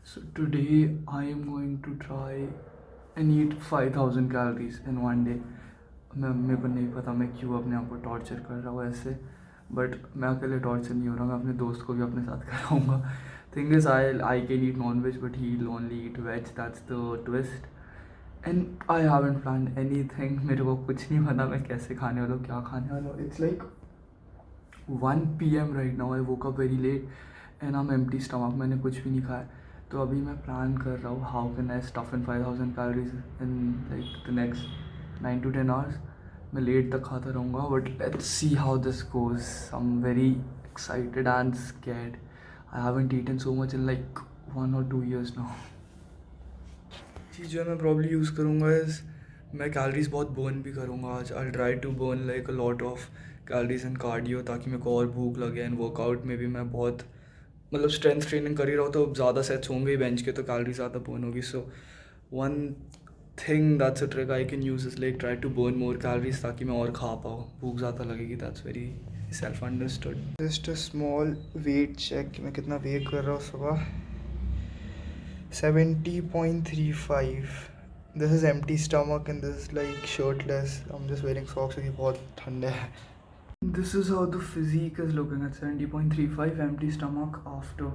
So today I am going to try and eat 5000 calories in one day. मेरे को नहीं पता मैं क्यों अपने आप को टॉर्चर कर रहा हूँ ऐसे, बट मैं अकेले टॉर्चर नहीं हो रहा, मैं अपने दोस्त को भी अपने साथ कराऊँगा. Thing is I can eat non veg but he will only eat veg, that's the twist. And I haven't plan anything. मेरे को कुछ नहीं पता मैं कैसे खाने वाला हूँ, क्या खाने वाला हूँ. It's like 1 PM right now. I woke up very late and I am empty stomach. मैंने कुछ भी नहीं खाया. तो अभी मैं प्लान कर रहा हूँ how can I stuff in 5000 calories in like the next 9 to 10 hours. मैं लेट तक खाता रहूँगा, but let's see how this goes. I am very excited and scared. I haven't eaten so much in like 1 or 2 years now. चीज़ जो मैं probably use करूँगा is मैं calories बहुत बर्न भी करूँगा आज. I try to burn like a lot of calories and cardio, ताकि मेरे को और भूख लगे. एंड वर्कआउट में भी मैं बहुत मतलब स्ट्रेंथ ट्रेनिंग कर ही रहा हूँ, तो ज़्यादा सेट्स होंगे ही बेंच के, तो कैलोरी ज़्यादा बर्न होगी. So one thing that's a trick I can use is like try to burn more calories, ताकि मैं और खा पाऊँ. भूख ज़्यादा लगेगी. That's very self understood. Just a small weight check कि मैं कितना वेट कर रहा हूँ. सुबह 70.35. This is empty stomach and this is like shirtless. I am just wearing socks क्योंकि बहुत ठंडा है. This is how the physique is looking at 70.35 empty stomach after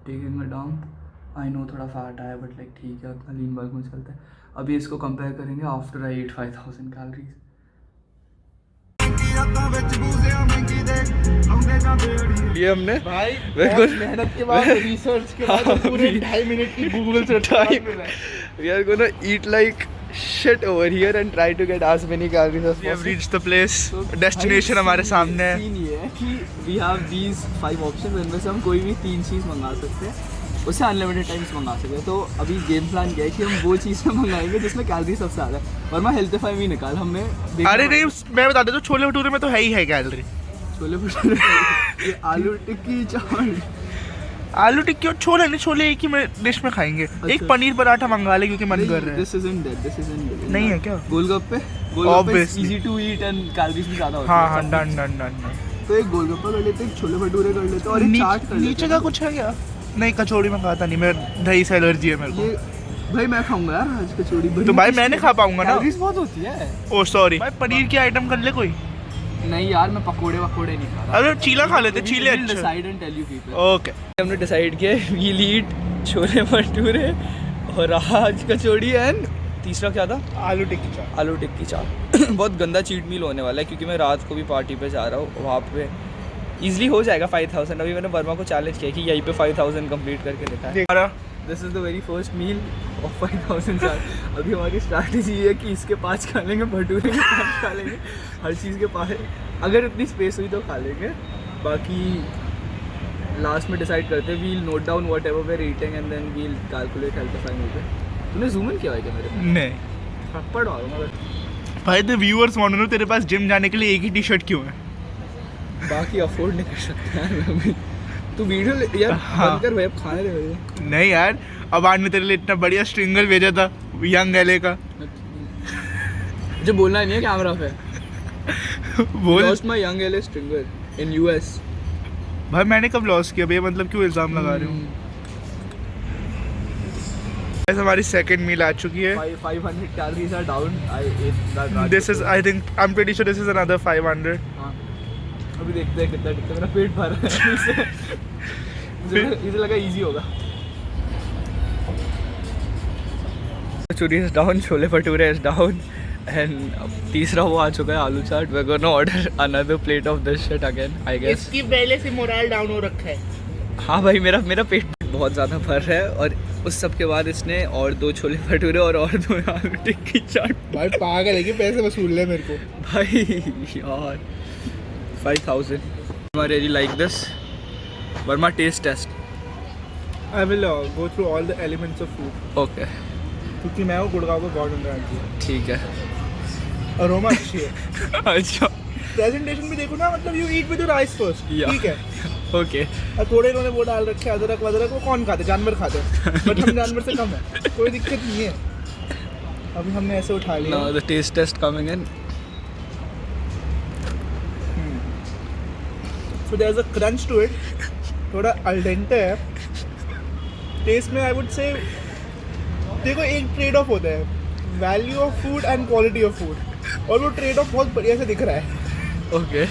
taking a dump. I know थोड़ा fat आया, but like ठीक है, उतना लीन bulk में चलता है. अभी इसको कंपेयर करेंगे आफ्टर आई ईट 5000 कैलोरीज. ये हमने भाई बहुत मेहनत के बाद रिसर्च के बाद पूरे 2.5 मिनट की Google search time. We are gonna eat like shit over here and try to get as many calories as possible. We have reached the place. Destination हमारे सामने है. सीन ये है कि we have these 5 options, इनमें से हम कोई भी 3 चीज़ मंगा सकते हैं. उससे अनलिमिटेड टाइम्स मंगा सकते हैं. तो अभी गेम प्लान क्या है कि हम वो चीज़ में मंगाएंगे जिसमें कैलोरी सबसे ज़्यादा है. और मैं हेल्थीफाई भी निकाल हमने. अरे नहीं, मैं बता देता हूँ, छोले भटूरे में तो है ही है कैलोरी. छोले भटूरे ये आलू टिक्की चावल, आलू टिक्की और छोले नहीं, छोले एक ही डिश में खाएंगे. अच्छा. एक पनीर पराठा मंगा ले क्योंकि मन कर रहा है. This isn't dead. नहीं है क्या? Golgappe easy to eat and calories भी ज़्यादा होती है. हाँ हाँ, डन. तो एक गोलगप्पा कर लेते हैं, एक छोले भटूरे कर लेते हैं और एक चाट कर लेते हैं. नीचे का कुछ है क्या? नहीं, कचौड़ी में खाता नहीं मैं, दही से एलर्जी है मेरे को. ये भाई मैं खाऊंगा यार आज कचौड़ी. तो भाई मैं नहीं खा पाऊंगा ना. कैलोरीज बहुत होती है. ओह सॉरी भाई, पनीर की आइटम कर ले कोई. नहीं यार, मैं पकोड़े नहीं खा रहा. अरे चीला खा लेते, चीले अच्छे. Decide and tell you people. Okay, हमने डिसाइड किया वील ईट छोले भटूरे और आज कचौड़ी एंड तीसरा क्या था? आलू टिक्की चाट. बहुत गंदा चीट मील होने वाला है क्योंकि मैं रात को भी पार्टी पे जा रहा हूँ. वहाँ पे ईजिली हो जाएगा 5000. अभी मैंने वर्मा को चैलेंज किया कि यहीं पे 5000 कंप्लीट करके दिखा है. This is the very first meal of 5000 chaat. अभी हमारी स्ट्रैटेजी ये है कि इसके 5 खा लेंगे, भटूरे के 5 खा लेंगे, हर चीज़ के 5. अगर इतनी स्पेस हुई तो खा लेंगे. बाकी लास्ट में डिसाइड करते हैं. We'll note down whatever we're eating and then we'll calculate healthifying हो गए. तूने जूम इन किया है क्या मेरे पे? नहीं थप्पड़ मारूंगा भाई. The viewers want to know तेरे पास जिम जाने के लिए एक ही टी शर्ट क्यों है? बाकी अफोर्ड नहीं कर सकते यार मैं. तू वीडियो यार बंद कर भाई, अब खाने दे मुझे. नहीं यार, अब आज ने तेरे लिए इतना बढ़िया स्ट्रिंगर भेजा था यंग एले का. मुझे बोलना नहीं है कैमरा पे. बोल. लॉस्ट माय यंग एले स्ट्रिंगर इन यूएस. भाई मैंने कब लॉस किया भैया? मतलब क्यों इल्जाम लगा रहे हो? ऐसे हमारी सेकंड मील आ चुकी है. 500 calories are down. I ate that. This is, I think, I am pretty sure this is another 500. हां, अभी देखते हैं कितना मेरा पेट भर रहा है. मुझे लगा इजी होगा. Kachori is down, chole bhature is down and तीसरा वो आ चुका है aloo chaat. We are gonna order another plate of this shit again I guess. इसकी पहले से मोरल डाउन हो रखा है. हाँ भाई, मेरा पेट बहुत ज़्यादा भर रहा है. और उस सब के बाद इसने और 2 छोले भटूरे और 2 आलू टिक्की चाट. भाई पागल है कि पैसे वसूल ले मेरे को. भाई यार 5000. I really like this. Verma taste test. I will go through all the elements of food. Okay. क्योंकि मैं वो गुड़गांव को बहुत अंदर आती है. ठीक है. अरोमा अच्छी है. अच्छा. प्रेजेंटेशन भी देखो ना, मतलब you eat with your eyes first. ठीक है. ओके. और थोड़े इन्होंने वो डाल रखे अदरक वदरक, वो कौन खाते? जानवर खाते हैं. बट हम जानवर से कम है, कोई दिक्कत नहीं है. अभी हमने ऐसे उठा लिया. Now the taste test coming in. So there's a crunch to it. थोड़ा al dente है. टेस्ट में आई वुड से देखो एक ट्रेड ऑफ होता है, value of food and quality of food, और वो ट्रेड ऑफ बहुत बढ़िया से दिख रहा है। ओके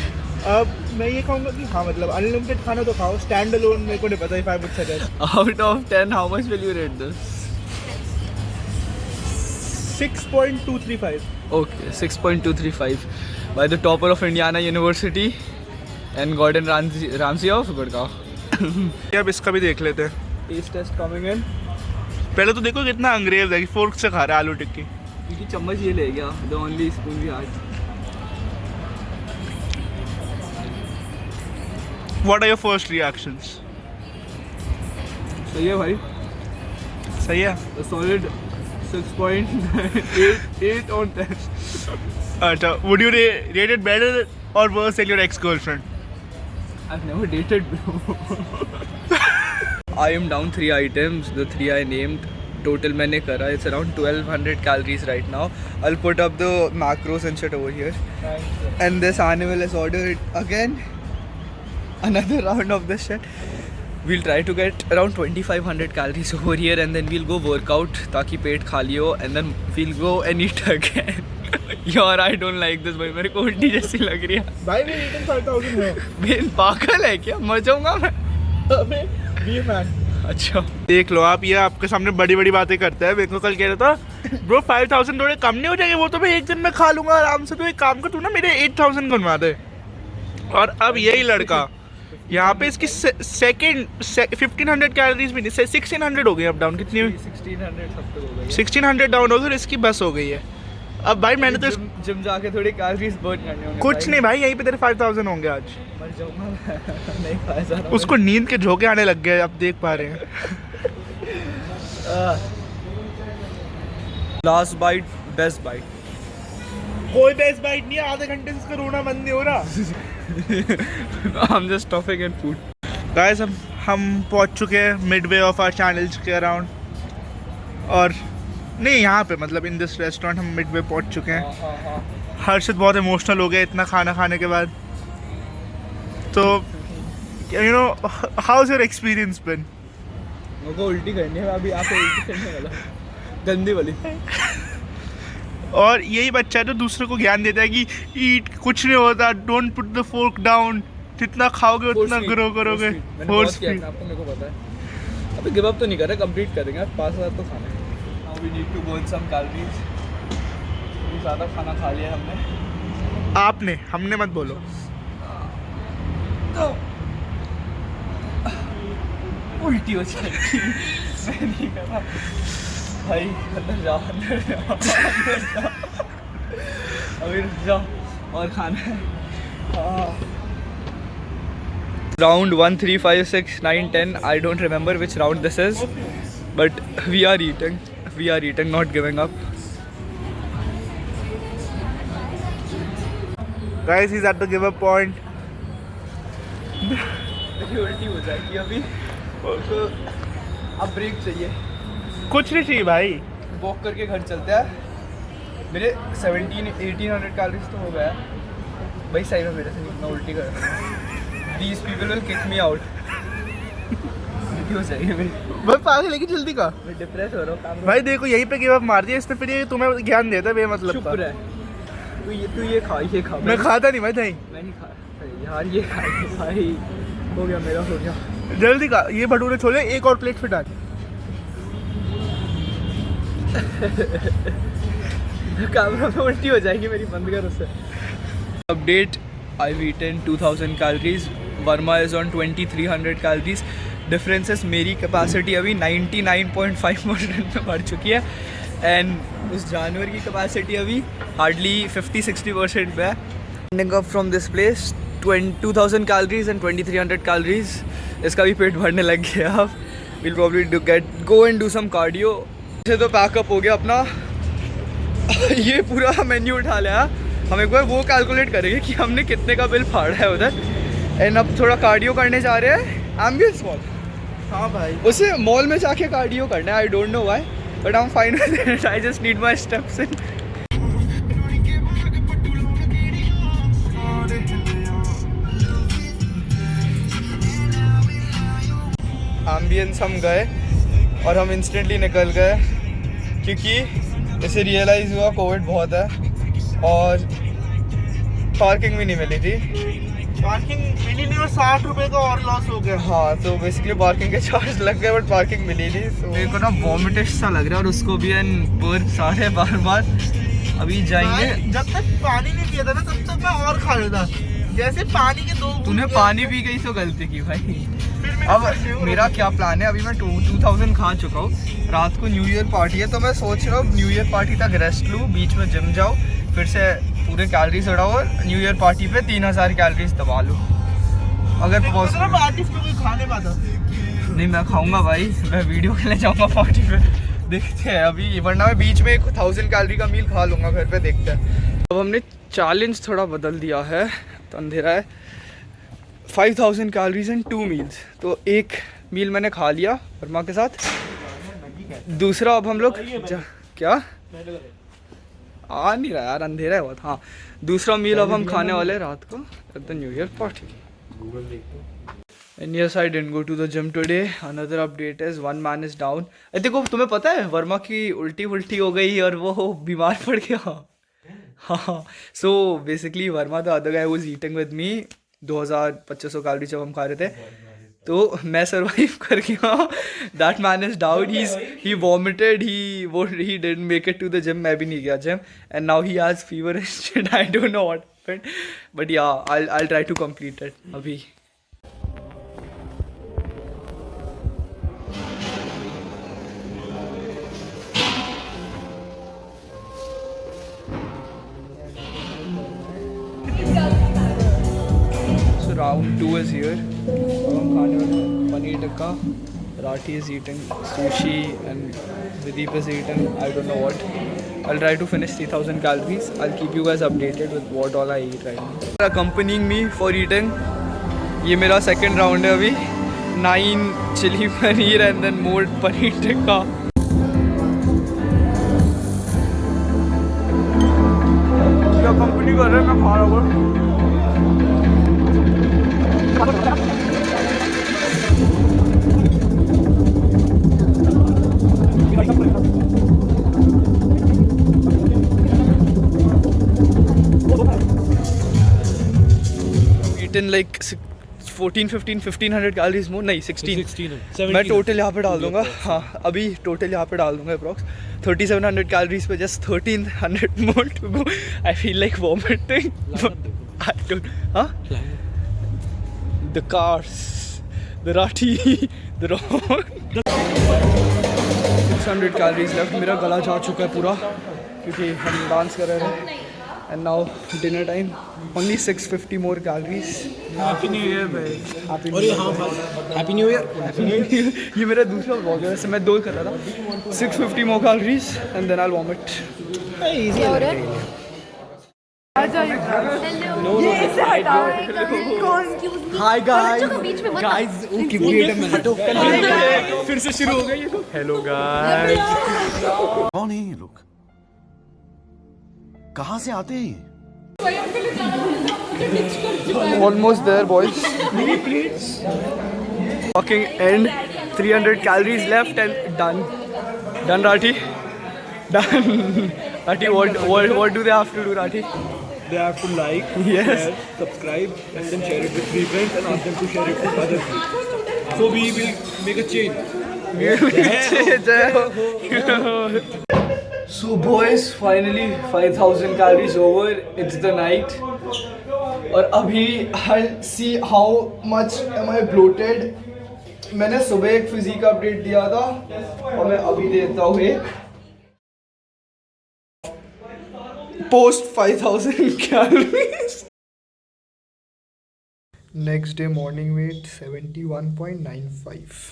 अब मैं ये कहूँगा कि हाँ मतलब अनलिमिटेड खाना तो खाओ, स्टैंड अलोन मेरे को नहीं पता if I would suggest. Out of 10 how much will you rate this? 6.235। Okay, 6.235 by the topper of Indiana University and Gordon Ramsay of Gurgaon. अब इसका भी देख लेते हैं। Taste taste coming in. पहले तो देखो कितना अंग्रेज है कि फोर्क से खा रहा है आलू टिक्की। क्योंकि चम्मच ये ले गया, the only spoon we had. What are your first reactions? सही है भाई, सही है। a solid 6.8 on 10. अच्छा, would you rate it better or worse than your ex-girlfriend? I've never dated bro. I am down 3 items, the 3 I named. Total मैंने करा, it's around 1200 calories right now. I'll put up the macros and shit over here. And this animal has ordered again another round of this shit. We'll try to get around 2500 calories over here and then we'll go work out ताकि पेट खाली हो, and then we'll go and eat again. यार I don't like this भाई, मेरे को उल्टी जैसी लग रही है भाई मैं eating 5000 है। बेन पागल है क्या? मर जाऊंगा मैं। अबे be a man। अच्छा देख लो आप, ये आपके सामने बड़ी बड़ी बातें करता है। मेरे को कल कह रहा था ब्रो 5000 थोड़े कम नहीं हो जाएंगे? वो तो मैं एक दिन में खा लूंगा आराम से। तो एक काम कर, तू ना मेरे 8000 बनवा दे। और अब यही लड़का यहाँ पे इसकी सेकंड 1500 कैलोरीज भी नहीं, 1600 हो गई अब डाउन। कितनी हुई? 1600 सब तक हो गई है। 1600 डाउन हो गई और इसकी बस हो गई है। अब भाई मैंने तो जिम जाके थोड़ी कैलोरीज बर्न करने होंगे। कुछ नहीं भाई, यहीं पे तेरे 5000 होंगे आज। मर जाऊंगा मैं। नहीं खाया जा रहा। उसको नींद के झोंके आने लग गए, अब देख पा रहे हैं। Last bite, best bite. कोई बेस्ट बाइट नहीं है, आधे घंटे से इसका रोना बंद नहीं हो रहा। I'm just stuffing in food. Guys हम पहुंच चुके हैं मिडवे ऑफ आवर चैनल्स के अराउंड, और नहीं यहाँ पे मतलब इन दिस रेस्टोरेंट हम मिडवे पहुंच चुके हैं। हर्षित बहुत इमोशनल हो गया इतना खाना खाने के बाद। तो you know how is your experience been? मेरे को उल्टी करनी है अभी, आप उल्टी करने वाला गंदी वाली। और यही बच्चा है जो दूसरे को ज्ञान देता है कि ईट, कुछ नहीं होता, don't put the fork down, जितना खाओगे उतना ग्रो करोगे। फोर्स फीड आपको, मेरे को पता है। अभी गिव अप तो नहीं कर रहे, कंप्लीट करेंगे। 5000 तो खाना है। Now we need to burn some calories. बहुत ज़्यादा खाना खा लिया हमने। आपने, हमने मत बोलो। तो उल्टी हो जाएगी। मैं नहीं कर रहा भाई, अंदर जाओ, अंदर जाओ, अंदर जाओ। अभी रुक जाओ और खाना है। Round 1, 3, 5, 6, 9, 10. I don't remember which round this is, but we are eating. We are eating, not giving up. Guys, he's at the give up point. मेरी उल्टी हो जाएगी अभी। तो अब ब्रेक चाहिए। कुछ नहीं चाहिए भाई, वॉक करके घर चलते हैं। मेरे 1800 कैलोरीज तो हो गया भाई। सही में मेरे से नहीं, मैं उल्टी कर रहा हूँ। These people will kick me out. उल्टी हो जाएगी मेरी। भाई पागल लेकिन जल्दी का। मैं डिप्रेस हो रहा हूँ काम। भाई देखो यहीं पे गिव अप मार दिया इसने, फिर ये तुम्हें ज्ञान देता है बेमतलब चुप का। रह। तू ये खा, ये खा। मैं खाता नहीं भाई दही। मैं नहीं खा यार, ये खा भाई। हो गया मेरा, हो गया। जल्दी का, ये भटूरे छोले, एक और प्लेट फिर डाल। कैमरा में उल्टी हो जाएगी मेरी, बंद कर उससे। Update, I've eaten 2000 calories. Verma is on 2300 calories. Difference is मेरी कैपेसिटी अभी 99.5% में बढ़ चुकी है, एंड उस जानवर की कैपेसिटी अभी हार्डली 50-60% पे है। Ending up from this place, 2000 calories and 2300 calories. इसका भी पेट भरने लग गया अब। We'll probably go and do some cardio. से तो पैकअप हो गया अपना। ये पूरा मेन्यू उठा लिया। हम एक बार वो कैलकुलेट करेंगे कि हमने कितने का बिल फाड़ा है उधर। एंड अब थोड़ा कार्डियो करने जा रहे हैं एम्बियंस मॉल। हाँ भाई, उसे मॉल में जाके कार्डियो करना है। आई don't know why, but I am fine with it. I just need my steps in. Ambience हम गए, और हम इंस्टेंटली निकल गए क्योंकि इसे रियलाइज़ हुआ कोविड बहुत है और पार्किंग भी नहीं मिली थी। पार्किंग मिली नहीं और 60 रुपए का और लॉस हो गया। हाँ, तो बेसिकली पार्किंग के चार्ज लग गए बट पार्किंग मिली नहीं। तो मेरे को ना वॉमिटिश सा लग रहा है और उसको भी बर्फ सारे बार बार। अभी जाएंगे। जब तक पानी नहीं पिया था ना तब तक मैं और खा लेता। जैसे पानी के 2 तूने पानी पी गई तो गलती की भाई। अब मेरा क्या प्लान है, अभी मैं 2000 खा चुका हूँ। रात को न्यू ईयर पार्टी है तो मैं सोच रहा हूँ न्यू ईयर पार्टी तक रेस्ट लूँ, बीच में जिम जाओ, फिर से पूरे कैलोरीज उड़ाओ और न्यू ईयर पार्टी पे 3000 कैलोरीज दबा लूँ अगर पॉसिबल। पार्टी पे कोई खाने पाता नहीं, मैं खाऊंगा भाई, मैं वीडियो के लिए जाऊँगा पार्टी पे, देखते हैं अभी। वरना मैं बीच में 1000 कैलोरी का मील खा लूँगा घर पे, देखते हैं। अब हमने चैलेंज थोड़ा बदल दिया है, तो अंधेरा है। 5000 कैलोरीज एंड 2 मील्स। तो एक मील मैंने खा लिया वर्मा के साथ, दूसरा अब हम लोग क्या आ नहीं रहा यार, अंधेरा है बहुत। हाँ, दूसरा मील अब हम खाने वाले हैं रात को at the new year party. And yes, I didn't go to the gym today. Another update is one man is down. I think तुम्हें पता है वर्मा की उल्टी हो गई और वो बीमार पड़ गया। हाँ, so basically Verma the other guy was eating with me 2500 calorie जब हम खा रहे थे, तो मैं सर्वाइव कर गया। That man is down, he vomited, he didn't make it to the gym, मैं भी नहीं गया gym, and now he has fever and shit. I don't know what happened, but yeah I try to complete it अभी। Round 2 is here. हम खाने वाले paneer tikka, Rathi is eating sushi and Videep is eating I don't know what. I'll try to finish 3000 calories. I'll keep you guys updated with what all I eat right now. Accompanying me for eating, ये मेरा second round है अभी। 9 chili paneer and then more paneer tikka. क्या company कर रहे हैं, मैं खा रहा हूँ। Eaten like 1500 कैलोरीज मोर, नहीं 16 मैं टोटल यहाँ पे डाल दूंगा। हाँ, अभी टोटल यहाँ पे डाल दूंगा अप्रॉक्स 3700 कैलोरीज पे, just 1300 more to go. I feel like vomiting. I don't, हाँ, the cars, the Rathi, the rock. 600 calories left. मेरा गला जा चुका है पूरा क्योंकि हम डांस कर रहे थे। And now dinner time. Only 650 more calories. Happy new year भाई। Happy और New ये हाँ Year. Happy new year. Happy New Year. ये मेरा दूसरा व्लॉग है, वैसे मैं 2 कर रहा था। 650 more calories and then I'll vomit. Easy है। Hi guys wait a minute, फिर से शुरू हो गई। Hello guys. कौन है ये लोग, कहाँ से आते हैं? Almost there, boys. Fucking end. 300 calories left and done. Done, Rathi. Done. Rathi, what do they have to do, Rathi? They have to like, Yes. share, subscribe, and then share it with 3 friends and ask them to share it with other friends. So we will make a chain. So boys, finally 5000 calories over. It's the night. और अभी I'll see how much am I bloated. मैंने सुबह एक physique update दिया था और मैं अभी देता हूँ एक post 5000 calories. Next day morning weight 71.95.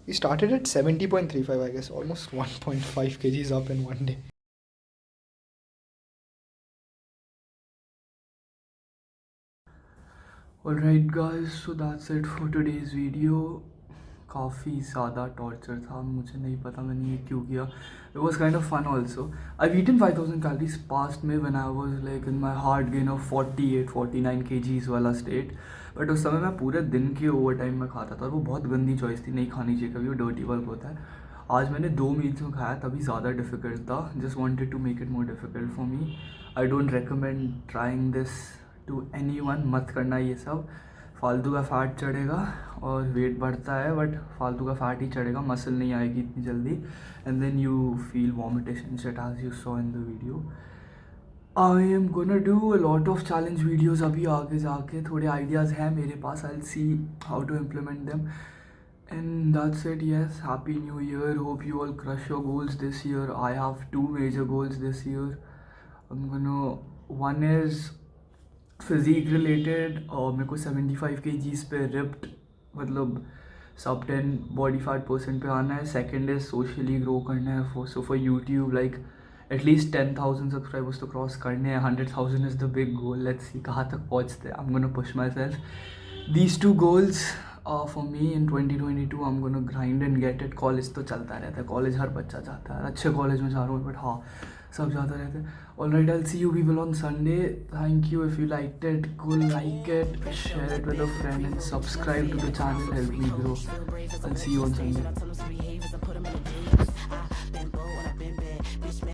We started at 70.35, I guess, almost 1.5 kgs up in one day. Alright guys, so that's it for today's video. काफ़ी ज़्यादा टॉर्चर था, मुझे नहीं पता मैंने ये क्यों किया. It was kind of fun also. I've eaten 5000 calories past में when I was like in my hard gain of 48-49 kgs वाला state. बट उस समय मैं पूरे दिन के ओवर टाइम में खाता था और वो बहुत गंदी चॉइस थी, नहीं खानी चाहिए कभी, वो डर्टी वर्क होता है। आज मैंने 2 मील्स में खाया तभी ज़्यादा डिफ़िकल्ट था, just wanted to make it more difficult for me. I don't recommend trying this to anyone, मत करना ये सब, फालतू का फैट चढ़ेगा और वेट बढ़ता है बट फालतू का फैट ही चढ़ेगा, मसल नहीं आएगी इतनी जल्दी, and then you feel vomitation shit as you saw in the video. I am gonna do a lot of challenge videos अभी आगे जाके, थोड़े आइडियाज़ हैं मेरे पास, I will see how to implement them, and that's it. Yes, happy new year, hope you all crush your goals this year. I have 2 major goals this year. One is physique related, मेरे को 75 kgs पे ripped, मतलब सब 10 body fat % पे आना है. Second is socially grow करना है, so for YouTube like at least 10,000 subscribers तो cross करने हैं. 100,000 is the big goal. Let's see कहाँ तक पहुँचते हैं. I'm gonna push myself. These 2 goals for me in 2022. I'm gonna grind and get it. College तो चलता रहता है, कॉलेज हर बच्चा जाता है, अच्छे कॉलेज में जा रहा हूँ बट हाँ सब जाता रहते हैं. Alright, I'll see you people on Sunday. Thank you. If you liked it, go like it, share it with a friend and subscribe to the channel, help me grow. I'll see you on Sunday.